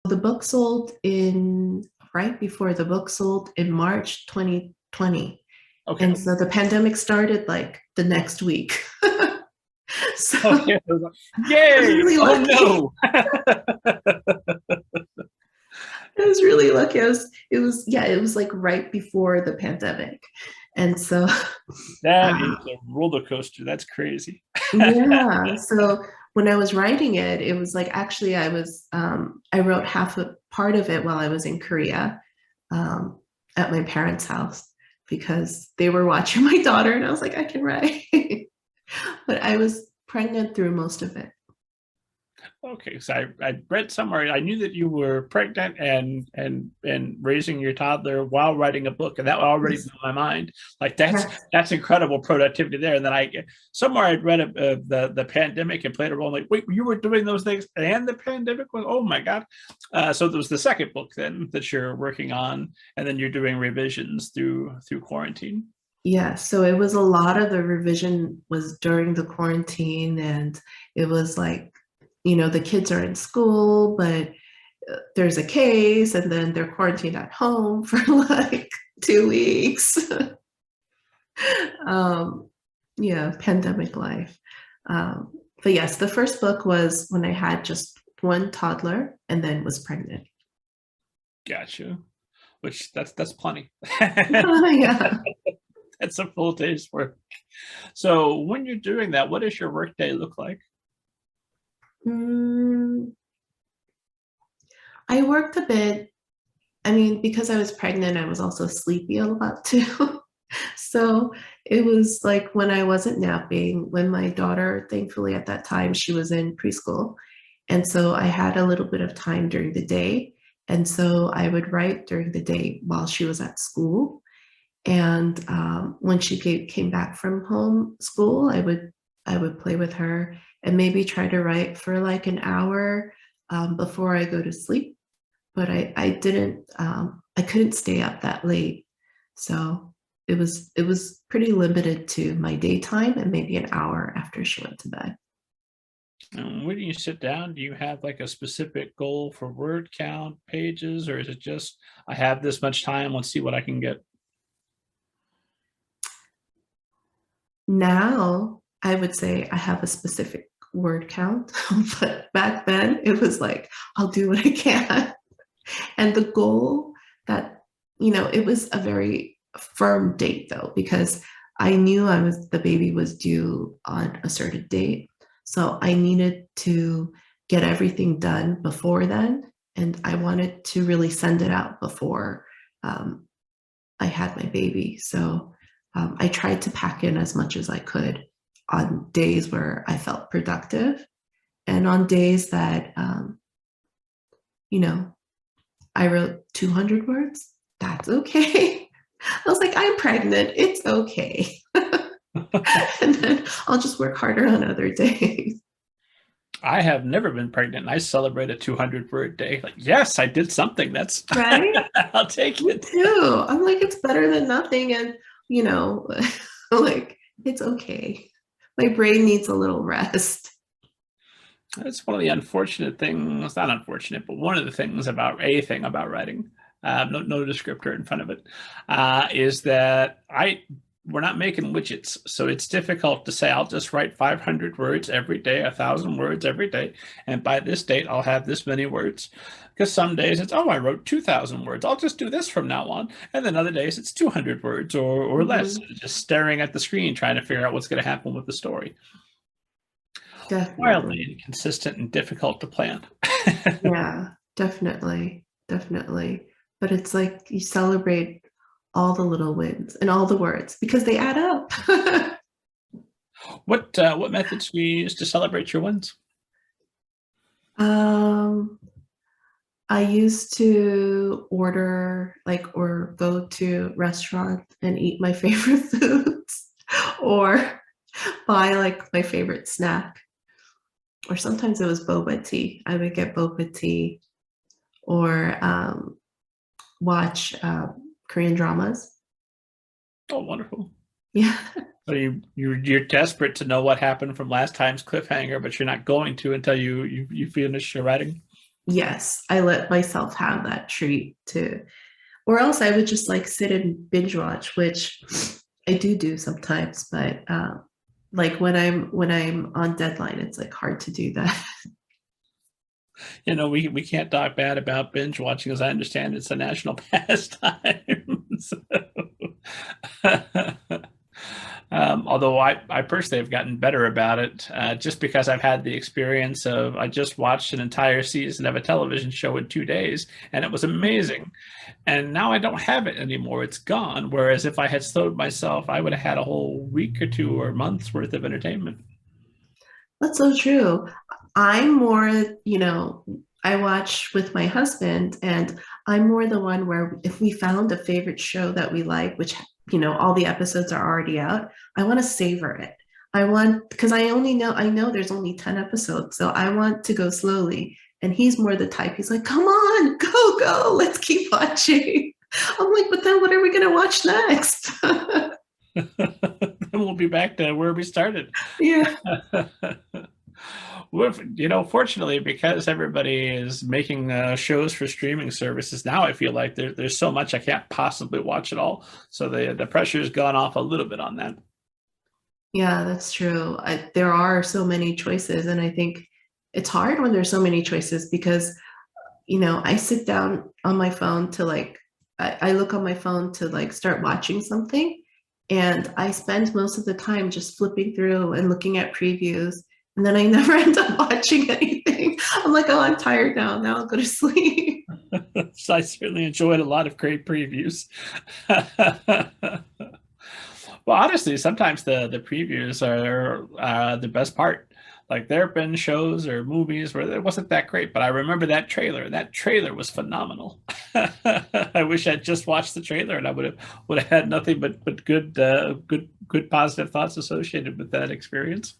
The book sold in right before the book sold in March 2020. Okay. And so the pandemic started like the next week. So Okay. I was Yay! really Oh lucky. no! I was really lucky. Yeah, it was like right before the pandemic. And so, That uh, is a roller coaster. That's crazy. yeah. So when I was writing it, it was like actually I wrote half a part of it while I was in Korea um, at my parents' house because they were watching my daughter and I was like, I can write. But I was pregnant through most of it. Okay, so I read somewhere I knew that you were pregnant and raising your toddler while writing a book, and that already blew Yes. my mind. Like that's Yes. that's incredible productivity there. And then I somewhere I'd read the pandemic and played a role. Like, wait, you were doing those things and the pandemic was, oh my god. So there was the second book then that you're working on, and then you're doing revisions through quarantine. Yeah, so it was a lot of the revision was during the quarantine, and it was like, the kids are in school, but there's a case, and then they're quarantined at home for like 2 weeks. um, yeah, pandemic life. But yes, the first book was when I had just one toddler and then was pregnant. Gotcha. Which that's plenty. Yeah. That's a full day's work. So when you're doing that, what does your workday look like? Mm, I worked a bit. I mean, because I was pregnant, I was also sleepy a lot too. So it was like when I wasn't napping, when my daughter, thankfully at that time, she was in preschool. And so I had a little bit of time during the day. And so I would write during the day while she was at school. And when she came back from home school, I would play with her and maybe try to write for like an hour before I go to sleep. But I couldn't stay up that late, so it was pretty limited to my daytime and maybe an hour after she went to bed. And when you sit down, do you have like a specific goal for word count, pages, or is it just I have this much time, let's see what I can get? Now I would say I have a specific word count, but back then it was like I'll do what I can. And the goal that, it was a very firm date though, because I knew the baby was due on a certain date. So I needed to get everything done before then. And I wanted to really send it out before um, I had my baby. So I tried to pack in as much as I could on days where I felt productive and on days that, you know, I wrote 200 words. That's okay. I was like, I'm pregnant. It's okay. And then I'll just work harder on other days. I have never been pregnant. I celebrate a 200 word day. Like, yes, I did something. That's Right? I'll take Me it. too. I'm like, it's better than nothing. And, you know, like, it's okay. My brain needs a little rest. That's one of the unfortunate things, not unfortunate, but one of the things about a thing about writing, no descriptor in front of it, is that we're not making widgets. So it's difficult to say, I'll just write 500 words every day, 1,000 words every day. And by this date, I'll have this many words. Because some days it's, oh, I wrote 2,000 words. I'll just do this from now on. And then other days it's 200 words or less, Mhm. just staring at the screen, trying to figure out what's going to happen with the story. Wildly Definitely. inconsistent and difficult to plan. Yeah, definitely. Definitely. But it's like you celebrate all the little wins and all the words because they add up. What methods do you use to celebrate your wins? um, I used to order like or go to restaurant and eat my favorite foods or buy like my favorite snack. Or sometimes it was boba tea. I would get boba tea or watch Korean dramas. Oh, wonderful. Yeah. So you're desperate to know what happened from last time's cliffhanger, but you're not going to until you finish your writing. yes, I let myself have that treat too. Or else I would just like sit and binge watch, which I do sometimes, but like when I'm on deadline, it's like hard to do that. We can't talk bad about binge watching, as I understand it's a national pastime. So, although I personally have gotten better about it, just because I've had the experience of I just watched an entire season of a television show in 2 days, and it was amazing. And now I don't have it anymore. It's gone. Whereas if I had slowed myself, I would have had a whole week or two or months worth of entertainment. That's so true. I'm more, I watch with my husband, and I'm more the one where if we found a favorite show that we like, which, all the episodes are already out, I want to savor it. Because I know there's only 10 episodes, so I want to go slowly. And he's more the type, he's like, come on, go, let's keep watching. I'm like, but then what are we going to watch next? Then we'll be back to where we started. Yeah. Fortunately, because everybody is making shows for streaming services now, I feel like there's so much I can't possibly watch it all. So the pressure's gone off a little bit on that. Yeah, that's true. There are so many choices, and I think it's hard when there's so many choices because, I sit down on my phone to like, I look on my phone to like start watching something, and I spend most of the time just flipping through and looking at previews, and then I never end up watching anything. I'm like, oh, I'm tired now. Now I'll go to sleep. So I certainly enjoyed a lot of great previews. Well, honestly, sometimes the previews are the best part. Like there have been shows or movies where it wasn't that great, but I remember that trailer. That trailer was phenomenal. I wish I'd just watched the trailer, and I would have had nothing but good positive thoughts associated with that experience.